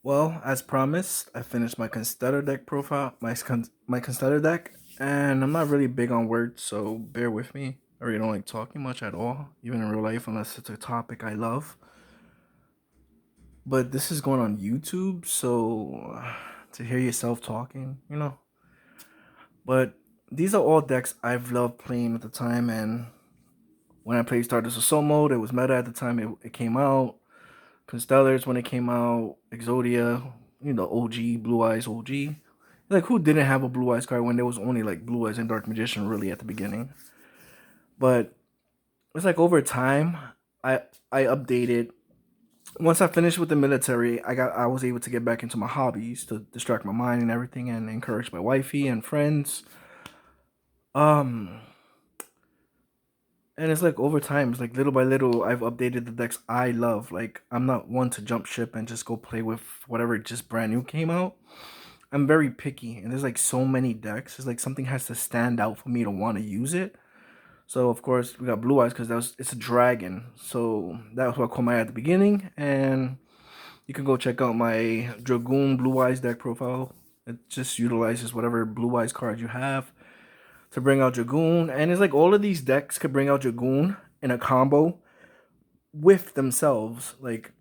Well, as promised, I finished my Constellar deck profile, my Constellar deck, and I'm not really big on words, so bear with me. I really don't like talking much at all, even in real life, unless it's a topic I love. But this is going on YouTube, so to hear yourself talking, But these are all decks I've loved playing at the time, and when I played Stardust Assault mode, it was meta at the time it came out. Constellars when it came out, Exodia, OG, Blue Eyes OG. Like, who didn't have a Blue Eyes card when there was only like Blue Eyes and Dark Magician really at the beginning? But it's like over time, I I updated. Once I finished with the military, I was able to get back into my hobbies to distract my mind and everything, and encourage my wifey and friends. Um, and it's like over time, it's like little by little, I've updated the decks I love. Like, I'm not one to jump ship and just go play with whatever just brand new came out. I'm very picky, and there's like so many decks. It's like something has to stand out for me to want to use it. So of course we got Blue Eyes because it's a dragon. So that was what caught my eye at the beginning, and you can go check out my Dragoon Blue Eyes deck profile. It just utilizes whatever Blue Eyes card you have to bring out Dragoon, and it's like all of these decks could bring out Dragoon in a combo with themselves. Like,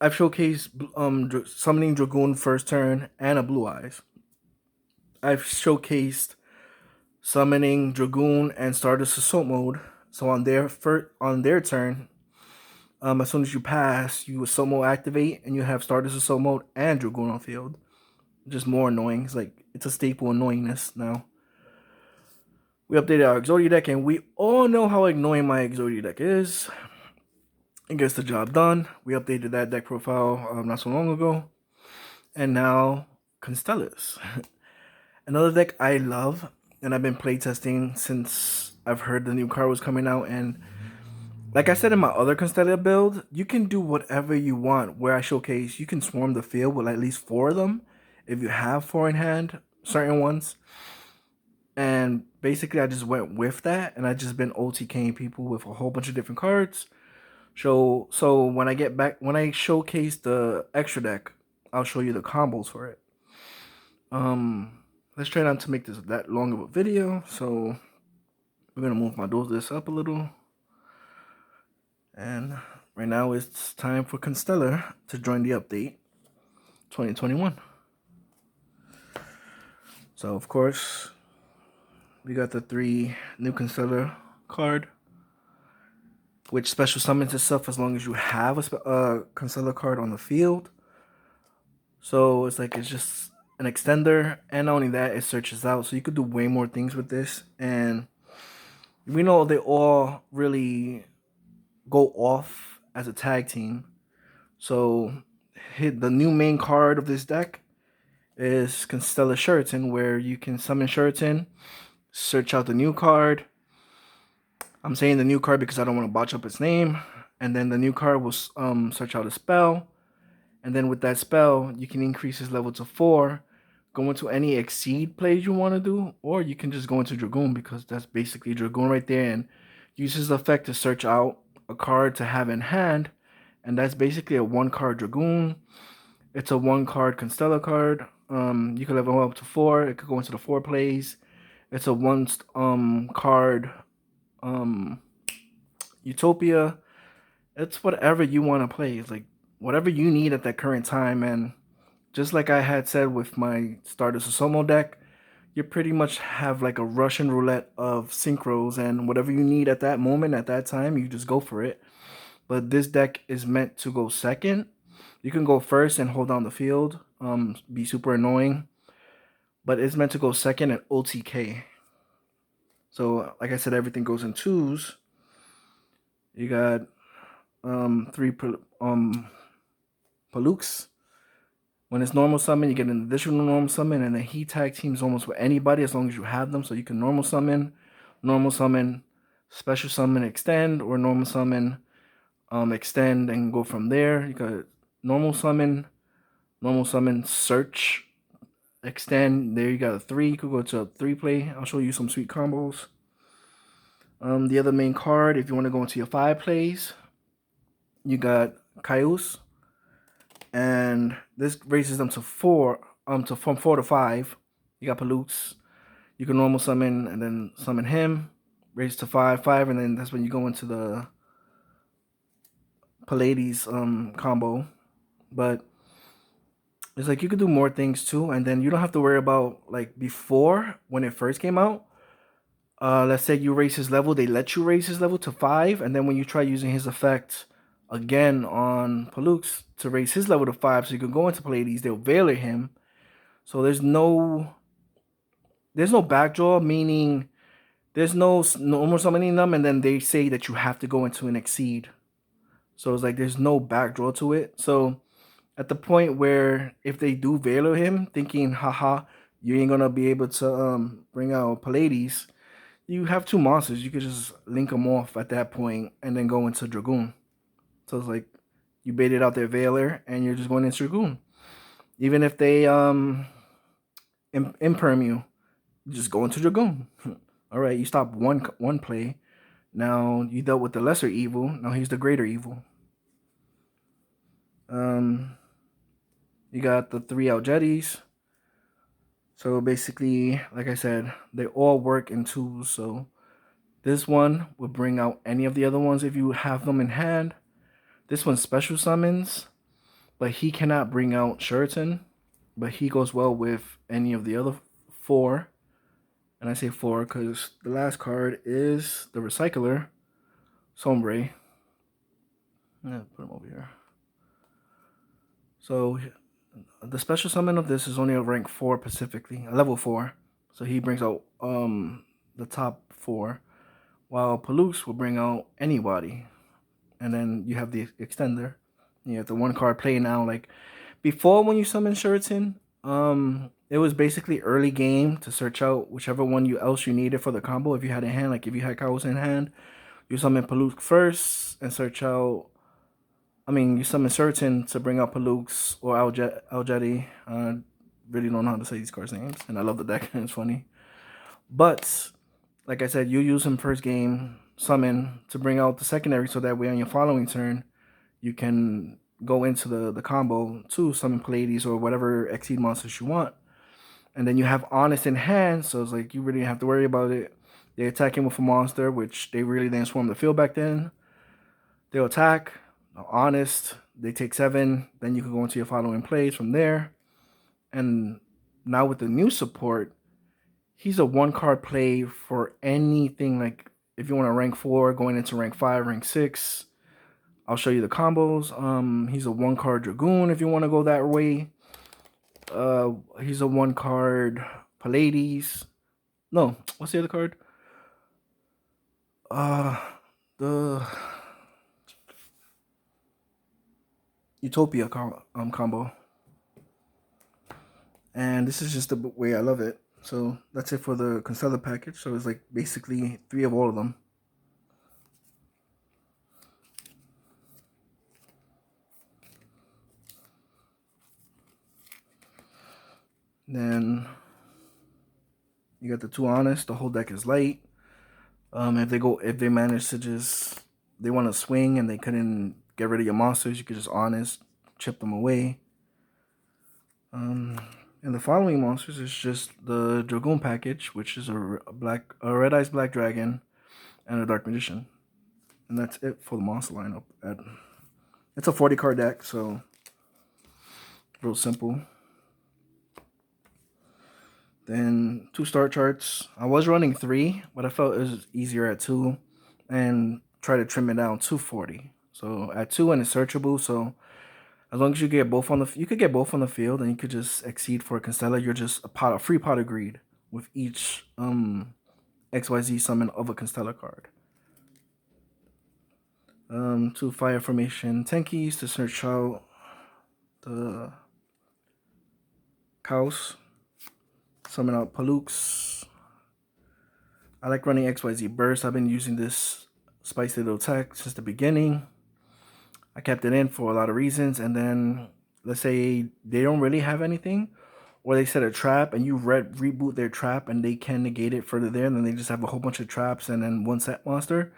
I've showcased summoning Dragoon first turn and a Blue Eyes. I've showcased summoning Dragoon and Stardust Assault mode. So on their turn, as soon as you pass, you Assault mode activate, and you have Stardust Assault mode and Dragoon on field. Just more annoying. It's a staple annoyingness now. We updated our Exodia deck, and we all know how annoying my Exodia deck is. It gets the job done. We updated that deck profile not so long ago, and now Constellars. Another deck I love, and I've been playtesting since I've heard the new card was coming out. And like I said in my other Constellar build, you can do whatever you want. Where I showcase, you can swarm the field with at least 4 of them if you have 4 in hand, certain ones. And basically, I just went with that, and I just been OTKing people with a whole bunch of different cards. So when I get back, when I showcase the extra deck, I'll show you the combos for it. Let's try not to make this that long of a video. So we're gonna move my this up a little, and right now it's time for Constellar to join the update 2021. So of course, we got the 3 new Constellar card, which special summons itself as long as you have a Constellar card on the field. So it's just an extender, and not only that, it searches out. So you could do way more things with this, and we know they all really go off as a tag team. So the new main card of this deck is Constellar Sheraton, where you can summon Sheraton, search out the new card. I'm saying the new card because I don't want to botch up its name. And then the new card will search out a spell. And then with that spell, you can increase his level to 4, go into any exceed plays you want to do, or you can just go into Dragoon because that's basically Dragoon right there, and use his effect to search out a card to have in hand, and that's basically a 1-card Dragoon. It's a 1-card Constellar card. You can level up to 4. It could go into the 4 plays. It's a 1 card Utopia. It's whatever you want to play. It's like whatever you need at that current time. And just like I had said with my Stardust Somo deck, you pretty much have like a Russian roulette of synchros, and whatever you need at that moment, at that time, you just go for it. But this deck is meant to go second. You can go first and hold down the field, be super annoying, but it's meant to go second at OTK. So like I said, everything goes in twos. You got 3 Palooks. When it's normal summon, you get an additional normal summon, and then he tag teams almost with anybody as long as you have them. So you can normal summon, special summon, extend, or normal summon, extend, and go from there. You got normal summon, search, extend. There you got a 3. You could go to a 3 play. I'll show you some sweet combos. The other main card, if you want to go into your 5 plays, you got Caius. and this raises them to 4. To from 4 to 5. You got Palutz. You can normal summon and then summon him, raise to 5, and then that's when you go into the Pallades combo. But it's like you could do more things too, and then you don't have to worry about like before when it first came out. Let's say you raise his level, they let you raise his level to 5, and then when you try using his effect again on Palux to raise his level to 5, so you can go into Pallades, they'll Veiler him. So there's no backdraw, meaning there's no normal summoning them, and then they say that you have to go into an Exceed. So it's like there's no backdraw to it. So at the point where if they do Veiler him, thinking, haha, you ain't gonna be able to bring out Pallades, you have 2 monsters. You could just link them off at that point and then go into Dragoon. So it's like you baited out their Veiler and you're just going into Dragoon. Even if they imperm you, just go into Dragoon. All right, you stop one play. Now you dealt with the lesser evil. Now he's the greater evil. You got the 3 Algetis. So basically, like I said, they all work in twos. So this one will bring out any of the other ones if you have them in hand. This one special summons, but he cannot bring out Sheraton. But he goes well with any of the other 4. And I say 4 because the last card is the Recycler, Sombre. Yeah, put him over here. So the special summon of this is only a rank 4 specifically, a level 4. So he brings out the top 4, while Palux will bring out anybody. And then you have the extender. You have the 1 card play now. Like before, when you summon Sheraton, it was basically early game to search out whichever one else you needed for the combo. If you had in hand, like if you had Chaos in hand, you summon Palux first and search out. I mean, you summon Sheraton to bring out Palux or Aljeti. Really don't know how to say these cards' names, and I love the deck. It's funny, but like I said, you use him first game, summon to bring out the secondary, so that way on your following turn, you can go into the combo to summon Pallades or whatever Exceed monsters you want. And then you have Honest in hand, so it's like you really don't have to worry about it. They attack him with a monster, which they really didn't swarm the field back then. They'll attack, Honest, they take 7, then you can go into your following plays from there. And now with the new support, he's a 1 card play for anything. Like if you want to rank 4, going into rank 5, rank 6, I'll show you the combos. He's a 1 card Dragoon if you want to go that way. He's a 1 card Pallades. No, what's the other card? The Utopia combo. And this is just the way I love it. So that's it for the Constellar package. So it's like basically 3 of all of them. Then you got the 2 Honest. The whole deck is light. If they manage to they want to swing and they couldn't get rid of your monsters, you could just Honest, chip them away. And the following monsters is just the Dragoon package, which is a Red Eyes Black Dragon, and a Dark Magician. And that's it for the monster lineup. It's a 40 card deck, so real simple. Then 2 start charts. I was running 3, but I felt it was easier at 2, and try to trim it down to 40. So at 2 and it's searchable, so as long as you get both you could get both on the field, and you could just Exceed for a Constellar. You're just a free pot of greed with each XYZ summon of a Constellar card. 2 Fire Formation Tenkies to search out the Chaos. Summon out Palux. I like running XYZ Burst. I've been using this spicy little tech since the beginning. I kept it in for a lot of reasons, and then let's say they don't really have anything, or they set a trap and you reboot their trap and they can negate it further there, and then they just have a whole bunch of traps and then 1 set monster.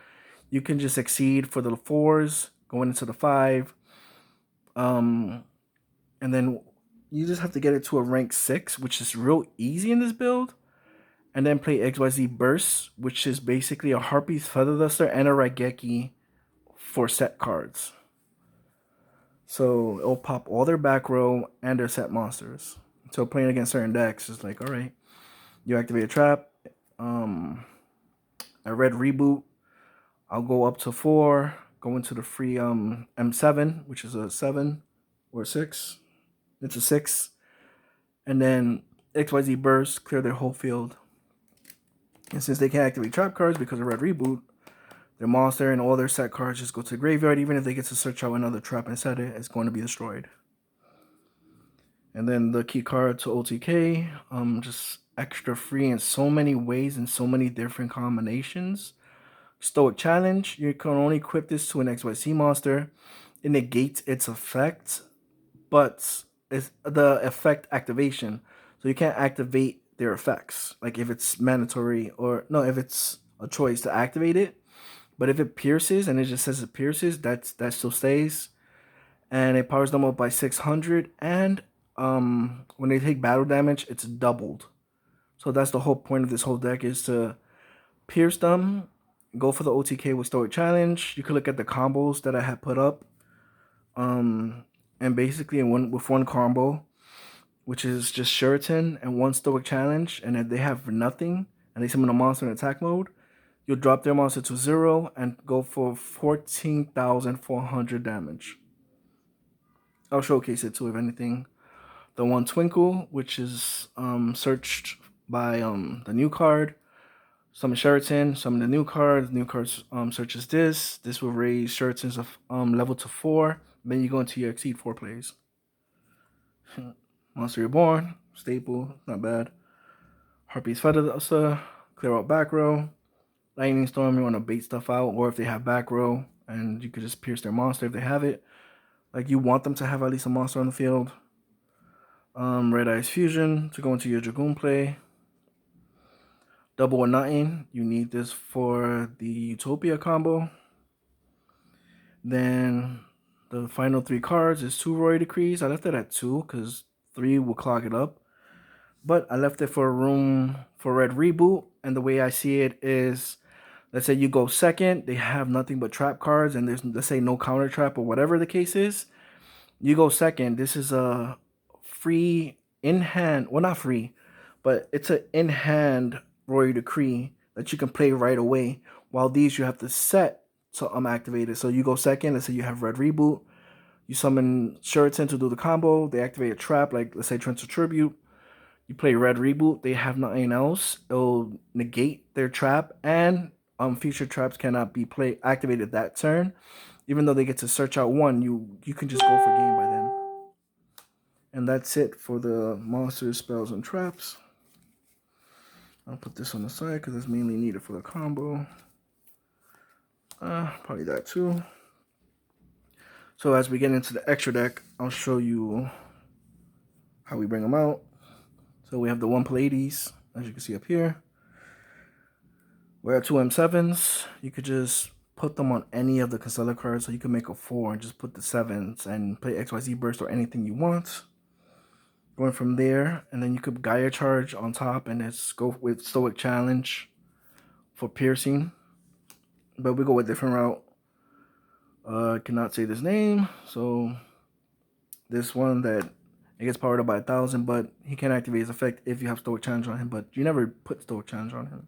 You can just Exceed for the 4s, going into the 5. and then you just have to get it to a rank 6, which is real easy in this build. And then play XYZ Burst, which is basically a Harpy's Feather Duster and a Raigeki for set cards. So it'll pop all their back row and their set monsters. So playing against certain decks is like, all right, you activate a trap. I read reboot. I'll go up to 4. Go into the free M7, which is a 7 or 6. It's a 6. And then XYZ Burst, clear their whole field. And since they can't activate trap cards because of red reboot, their monster and all their set cards just go to the graveyard. Even if they get to search out another trap and set it, it's going to be destroyed. And then the key card to OTK, just extra free in so many ways and so many different combinations. Stoic Challenge, you can only equip this to an XYZ monster. It negates its effect, but it's the effect activation. So you can't activate their effects. Like if it's mandatory or no, if it's a choice to activate it. But if it pierces and it just says it pierces, that still stays. And it powers them up by 600. And when they take battle damage, it's doubled. So that's the whole point of this whole deck, is to pierce them. Go for the OTK with Stoic Challenge. You could look at the combos that I had put up. And basically with one combo, which is just Sheraton and one Stoic Challenge, and if they have nothing and they summon a monster in attack mode, you'll drop their monster to 0 and go for 14,400 damage. I'll showcase it too, if anything. The one Twinkle, which is searched by the new card. Summon Sheraton, summon the new card. The new card searches this. This will raise Sheraton's level to 4. Then you go into your Exceed 4 plays. Monster Reborn, staple, not bad. Harpy's Feather Duster, clear out back row. Lightning Storm, you want to bait stuff out, or if they have back row, and you could just pierce their monster if they have it. Like, you want them to have at least a monster on the field. Red Eyes Fusion to go into your Dragoon play. Double or nothing, you need this for the Utopia combo. Then the final 3 cards is 2 Royal Decrees. I left it at 2 because 3 will clog it up. But I left it for room for red reboot. And the way I see it is, let's say you go second, they have nothing but trap cards, and there's, let's say, no counter trap or whatever the case is. You go second. This is a free in-hand, well, not free, but it's an in-hand Royal Decree that you can play right away. While these you have to set to activate it. So you go second, let's say you have red reboot. You summon Sheraton to do the combo. They activate a trap, like let's say Transfer Tribute. You play red reboot, they have nothing else. It'll negate their trap, and future traps cannot be activated that turn. Even though they get to search out one, you can just go for game by then. And that's it for the monsters, spells, and traps. I'll put this on the side because it's mainly needed for the combo. Probably that too. So as we get into the extra deck, I'll show you how we bring them out. So we have the 1 Pleiades, as you can see up here. We have 2 M7s. You could just put them on any of the Constellar cards. So you can make a 4 and just put the 7s and play XYZ Burst or anything you want. Going from there, and then you could Gaia Charge on top and just go with Stoic Challenge for piercing. But we go a different route. I cannot say this name. So this one that it gets powered up by 1,000, but he can activate his effect if you have Stoic Challenge on him, but you never put Stoic Challenge on him.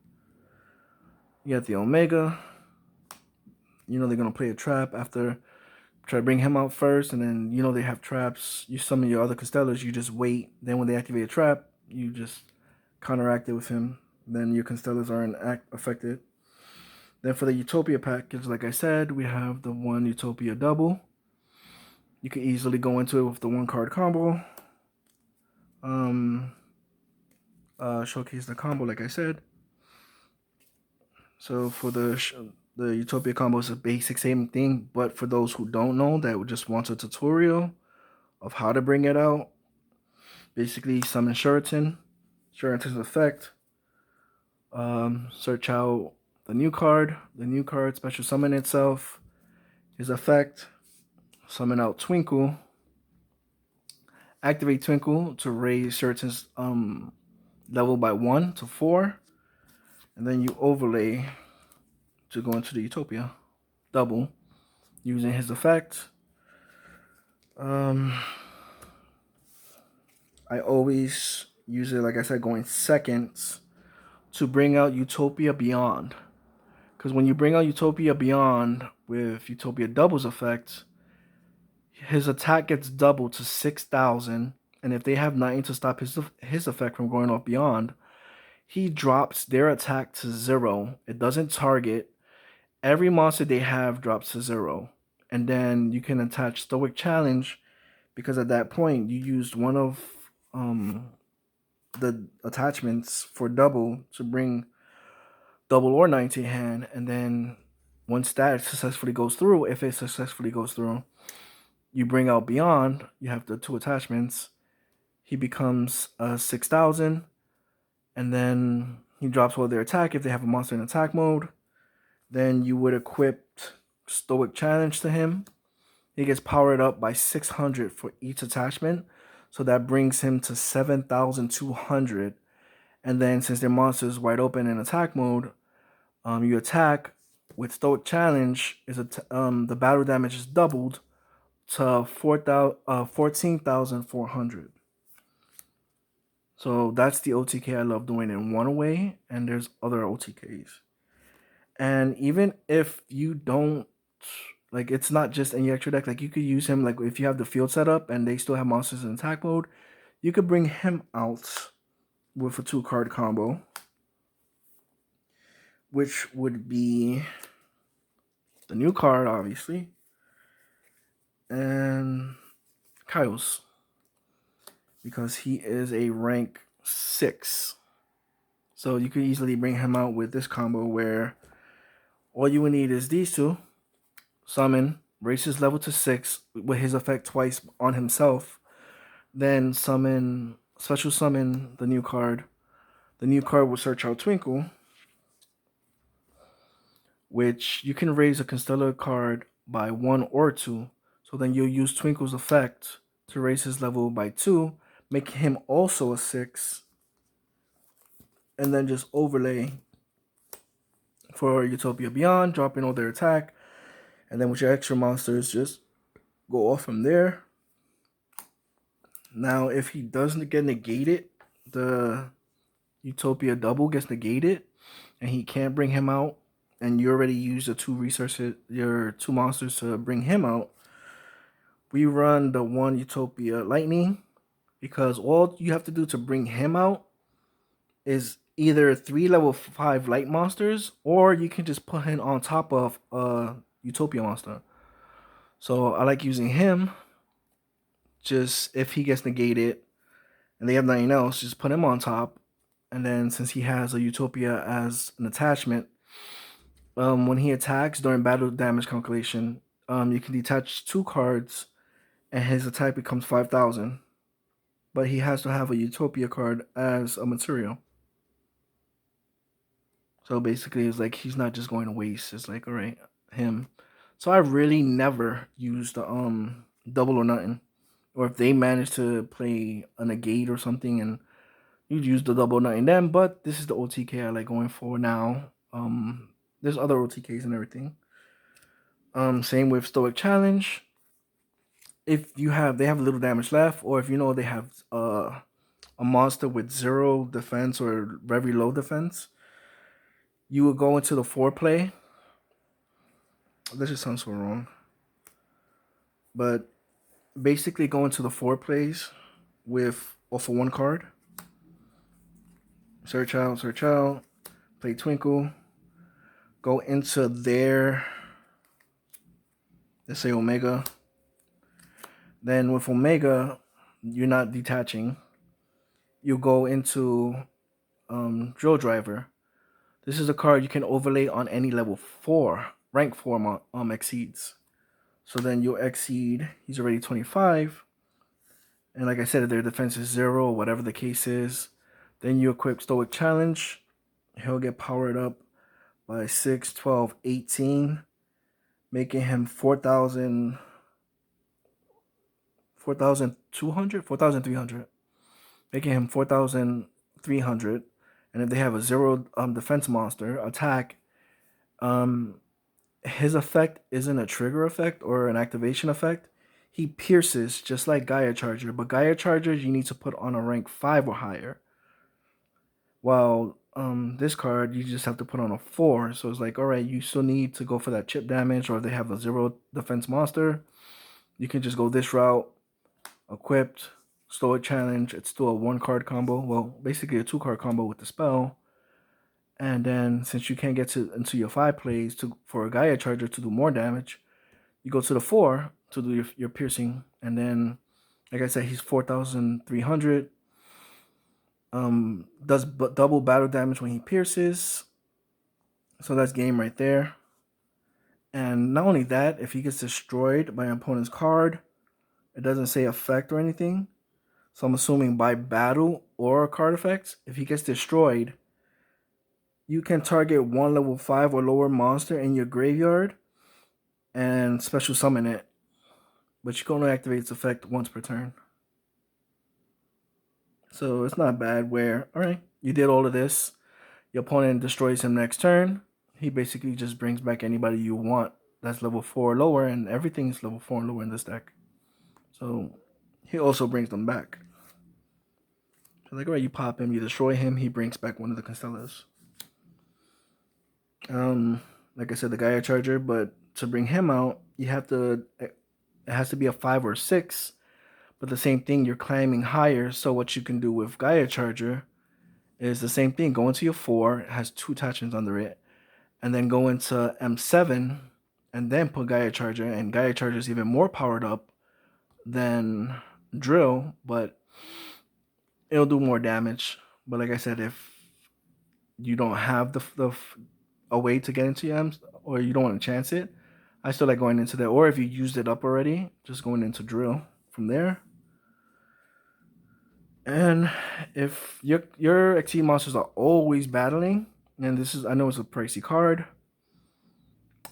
You got the Omega. You know they're going to play a trap after. Try to bring him out first, and then you know they have traps. You summon your other Constellars, you just wait. Then when they activate a trap, you just counteract it with him. Then your Constellars aren't affected. Then for the Utopia package, like I said, we have the 1 Utopia double. You can easily go into it with the 1 card combo. Showcase the combo, like I said. So for the Utopia combo is a basic same thing, but for those who don't know, that just wants a tutorial of how to bring it out. Basically, summon Sheraton's effect. Search out the new card special summon itself, his effect. Summon out Twinkle, Activate Twinkle to raise Sheraton's level by 1 to 4. And then you overlay to go into the Utopia. Double. Using his effect. I always use it, like I said, going seconds to bring out Utopia Beyond. Because when you bring out Utopia Beyond with Utopia Double's effect, his attack gets doubled to 6,000. And if they have nothing to stop his effect from going off Beyond, he drops their attack to 0. It doesn't target. Every monster they have drops to 0. And then you can attach Stoic Challenge, because at that point you used one of the attachments for double to bring double or 9 to your hand. And then once that successfully goes through, if it successfully goes through, you bring out Beyond. You have the 2 attachments. He becomes 6,000. And then he drops all their attack if they have a monster in attack mode. Then you would equip Stoic Challenge to him. He gets powered up by 600 for each attachment. So that brings him to 7,200. And then since their monster is wide open in attack mode, you attack with Stoic Challenge. The battle damage is doubled to 14,400. So that's the OTK I love doing in one way, and there's other OTKs. And even if you don't, like, it's not just in your extra deck, like you could use him, like if you have the field set up and they still have monsters in attack mode, you could bring him out with a 2-card combo, which would be the new card, obviously, and Kaios, because he is a rank 6. So you could easily bring him out with this combo where all you would need is these two. Summon, raise his level to 6 with his effect twice on himself. Then summon, special summon the new card. The new card will search out Twinkle, which you can raise a Constellar card by 1 or 2. So then you'll use Twinkle's effect to raise his level by 2, make him also a 6, and then just overlay for Utopia Beyond, drop in all their attack, and then with your extra monsters, just go off from there. Now, if he doesn't get negated, the Utopia double gets negated, and he can't bring him out, and you already used the 2 resources, your 2 monsters to bring him out, we run the 1 Utopia Lightning, because all you have to do to bring him out is either 3 level 5 light monsters, or you can just put him on top of a Utopia monster. So I like using him. Just if he gets negated and they have nothing else, just put him on top. And then since he has a Utopia as an attachment, when he attacks during battle damage calculation, you can detach 2 cards and his attack becomes 5,000. But he has to have a Utopia card as a material. So basically, it's like he's not just going to waste. It's like, all right, him. So I really never used the double or nothing. Or if they manage to play a negate or something, and you'd use the double or nothing then. But this is the OTK I like going for now. There's other OTKs and everything. Same with Stoic Challenge. If they have a little damage left, or if you know they have a monster with 0 defense or very low defense, you would go into the foreplay. This just sounds so wrong. But basically go into the foreplays with off of 1 card. Search out, play Twinkle. Go into their, let's say Omega. Then with Omega, you're not detaching. You go into Drill Driver. This is a card you can overlay on any level 4, rank 4 exceeds. So then you'll exceed, he's already 25. And like I said, if their defense is 0, or whatever the case is, then you equip Stoic Challenge. He'll get powered up by 6, 12, 18, making him 4,000 4,200, 4,300, making him 4,300. And if they have a zero defense monster attack, um, his effect isn't a trigger effect or an activation effect. He pierces just like Gaia Charger, but Gaia Chargers you need to put on a rank 5 or higher. While this card you just have to put on a 4. So it's like, all right, you still need to go for that chip damage, or if they have a zero defense monster, you can just go this route, equipped, Stoic Challenge. It's still a 1 card combo. Well, basically a 2 card combo with the spell. And then since you can't get to into your 5 plays for a Gaia Charger to do more damage, you go to the 4 to do your piercing. And then, like I said, he's 4,300. Does double battle damage when he pierces. So that's game right there. And not only that, if he gets destroyed by an opponent's card, it doesn't say effect or anything. So I'm assuming by battle or card effects, if he gets destroyed, you can target 1 level 5 or lower monster in your graveyard and special summon it. But you can only activate its effect once per turn. So it's not bad where, all right, you did all of this. Your opponent destroys him next turn. He basically just brings back anybody you want that's level 4 or lower, and everything's level 4 and lower in this deck. So he also brings them back. So like, all right, you pop him, you destroy him, he brings back one of the Constellars. Like I said, the Gaia Charger, but to bring him out, you have to, it has to be a 5 or 6. But the same thing, you're climbing higher. So what you can do with Gaia Charger is the same thing. Go into your 4, it has 2 attachments under it, and then go into M7 and then put Gaia Charger. And Gaia Charger is even more powered up than Drill, but it'll do more damage. But like I said, if you don't have a way to get into M's, or you don't want to chance it, I still like going into that. Or if you used it up already, just going into Drill from there. And if your Exceed monsters are always battling, and this is, I know it's a pricey card,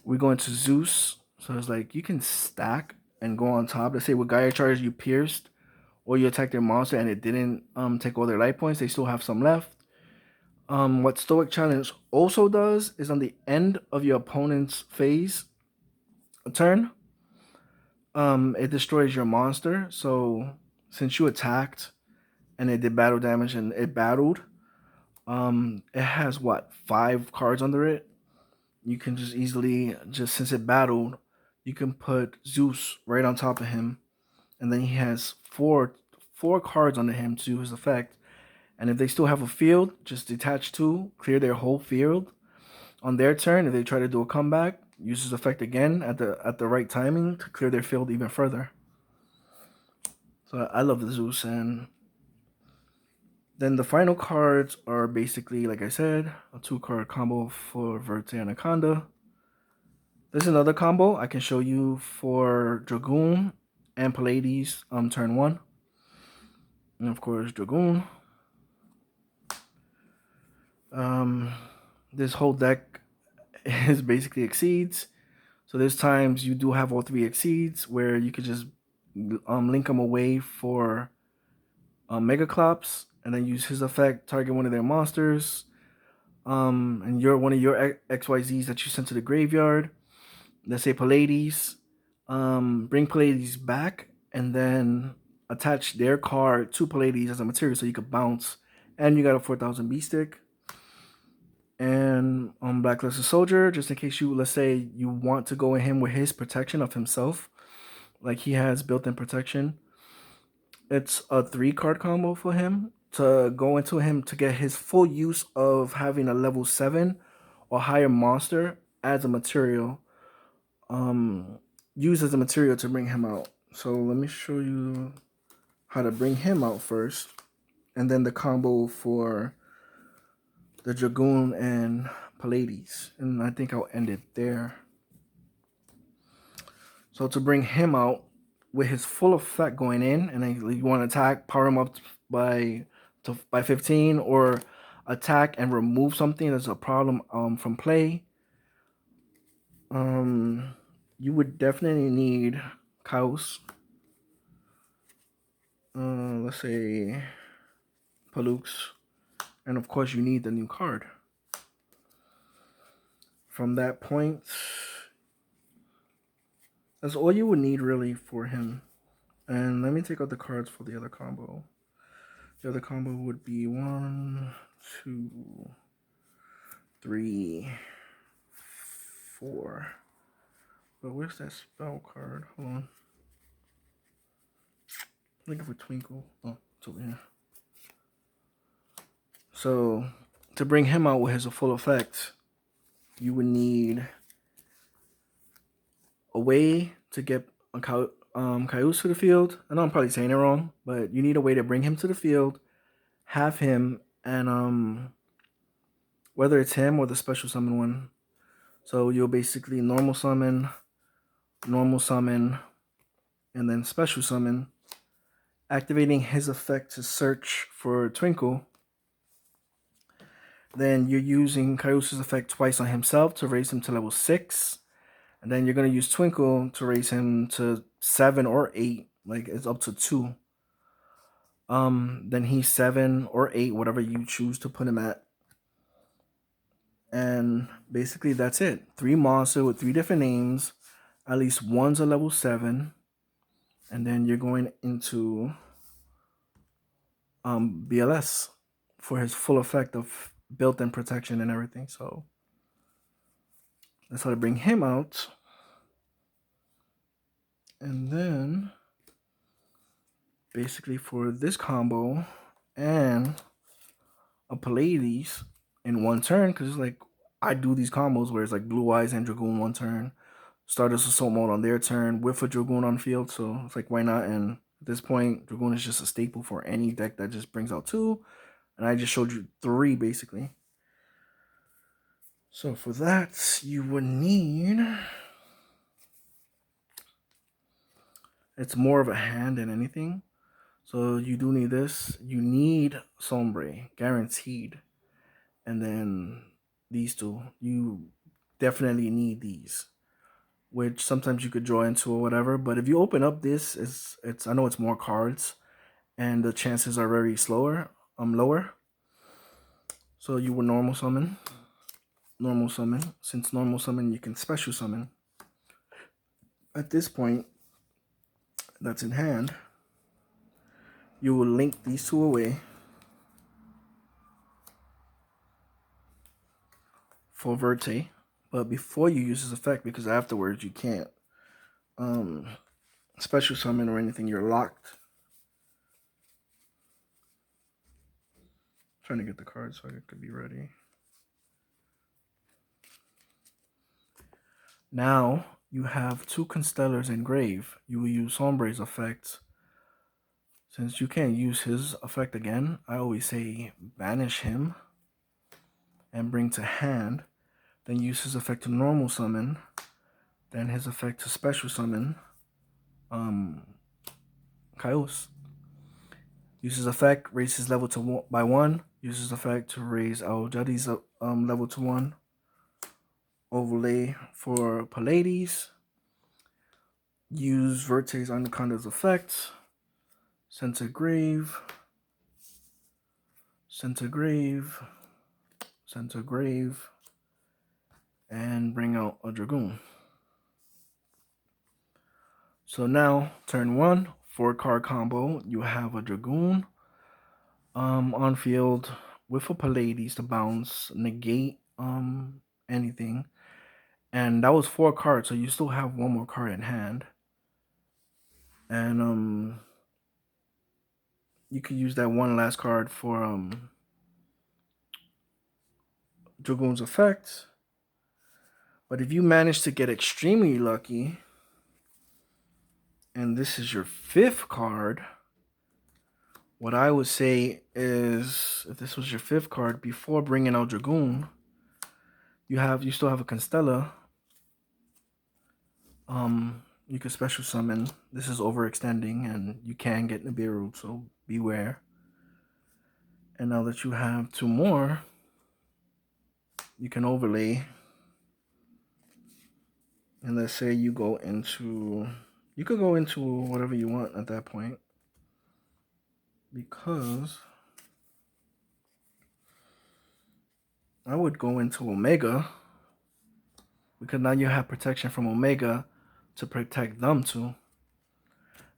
we go into Zeus. So it's like you can stack and go on top. Let's say with Gaia Charge you pierced, or you attacked their monster and it didn't take all their life points. They still have some left. What Stoic Challenge also does is on the end of your opponent's phase turn, it destroys your monster. So since you attacked and it did battle damage and it battled, it has what, 5 cards under it. You can just easily, just since it battled, you can put Zeus right on top of him, and then he has four cards under him to do his effect. And if they still have a field, just detach 2, clear their whole field. On their turn, if they try to do a comeback, use his effect again at the right timing to clear their field even further. So I love the Zeus. And then the final cards are basically, like I said, a 2-card combo for Verte Anaconda. This is another combo I can show you for Dragoon and Pallades turn 1. And of course, Dragoon. This whole deck is basically Exceeds. So there's times you do have all 3 Exceeds where you could just link them away for Mega Clops, and then use his effect, target one of their monsters, and you're one of your XYZs that you sent to the graveyard. Let's say Pallades, bring Pallades back, and then attach their card to Pallades as a material so you could bounce, and you got a 4,000 B stick. And Blacklisted Soldier, just in case you, let's say you want to go in him with his protection of himself, like he has built-in protection. It's a 3-card combo for him to go into him to get his full use of having a level 7 or higher monster as a material. Used as a material to bring him out. So let me show you how to bring him out first, and then the combo for the Dragoon and Pallades, and I think I'll end it there. So to bring him out with his full effect going in, and then you want to attack, power him up by 15, or attack and remove something that's a problem from play. You would definitely need Chaos. let's say Palux, and of course you need the new card. From that point, that's all you would need really for him. And let me take out the cards for the other combo. The other combo would be 1, 2, 3, 4. But where's that spell card? Hold on. Looking for Twinkle. Oh, it's over here. So to bring him out with his full effect, you would need a way to get Cayuse to the field. I know I'm probably saying it wrong, but you need a way to bring him to the field, have him, and whether it's him or the special summon one. So you'll basically normal summon, and then special summon, activating his effect to search for Twinkle. Then you're using Cayuse's effect twice on himself to raise him to level 6. And then you're going to use Twinkle to raise him to 7 or 8. Like, it's up to 2. Then he's 7 or 8, whatever you choose to put him at. And basically that's it. 3 monsters with 3 different names. At least one's a level 7. And then you're going into BLS for his full effect of built-in protection and everything. So that's how to bring him out. And then basically for this combo and a Pallades in one turn, because it's like I do these combos where it's like Blue Eyes and Dragoon one turn, Stardust Assault Mode on their turn with a Dragoon on field. So it's like, why not? And at this point, Dragoon is just a staple for any deck that just brings out 2. And I just showed you 3 basically. So for that, you would need... It's more of a hand than anything. So you do need this. You need Sombre, guaranteed. And then these 2. You definitely need these, which sometimes you could draw into or whatever. But if you open up this, it's I know it's more cards, and the chances are very lower. So you would normal summon. Since normal summon, you can special summon. At this point, that's in hand. You will link these 2 away for Verte, but before you use this effect, because afterwards you can't special summon or anything, you're locked. Trying to get the card so I could be ready. Now you have 2 Constellars in grave. You will use Sombre's effect. Since you can't use his effect again, I always say banish him and bring to hand. Then use his effect to normal summon. Then his effect to special summon Cayuse. Use his effect, raise his level to by 1. Use his effect to raise Aljadi's level to 1. Overlay for Pallades. Use Vertex Anaconda's effect. Center grave. And bring out a Dragoon. So now, turn 1, 4-card combo. You have a Dragoon on field with a Pallades to bounce, negate anything. And that was 4 cards, so you still have 1 more card in hand. And you could use that 1 last card for Dragoon's effect. But if you manage to get extremely lucky, and this is your 5th card, what I would say is, if this was your 5th card, before bringing out Dragoon, you still have a Constellar. You could special summon. This is overextending, and you can get Nibiru, so beware. And now that you have 2 more, you can overlay. And let's say you could go into whatever you want at that point. because I would go into Omega, because now you have protection from Omega to protect them too.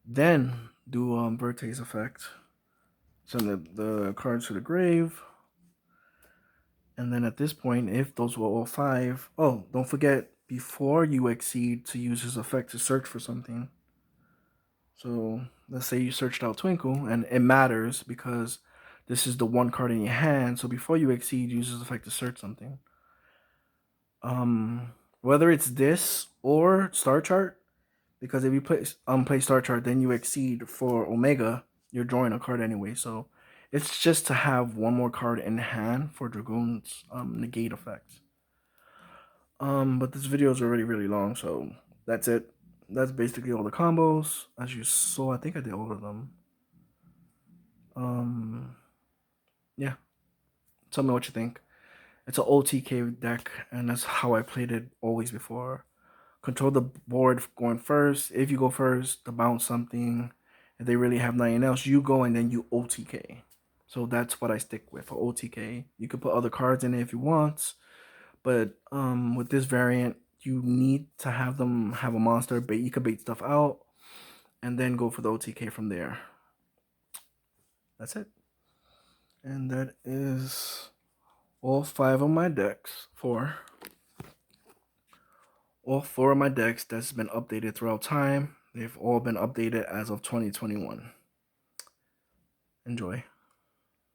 Then do Vertex effect. Send the cards to the grave. And then at this point, if those were all 5, oh, don't forget, before you exceed, to use his effect to search for something. So let's say you searched out Twinkle, and it matters because this is the one card in your hand. So before you exceed, use his effect to search something. Whether it's this or Star Chart, because if you play Star Chart, then you exceed for Omega, you're drawing a card anyway. So it's just to have one more card in hand for Dragoon's negate effects. But this video is already really long, so that's it. That's basically all the combos. As you saw, I think I did all of them. Yeah. Tell me what you think. It's an OTK deck, and that's how I played it always before. Control the board going first. If you go first, to bounce something. If they really have nothing else, you go and then you OTK. So that's what I stick with for OTK. You could put other cards in it if you want, but with this variant, you need to have them have a monster bait. You could bait stuff out, and then go for the OTK from there. That's it. And that is all 5 of my decks. All 4 of my decks that's been updated throughout time. They've all been updated as of 2021. Enjoy.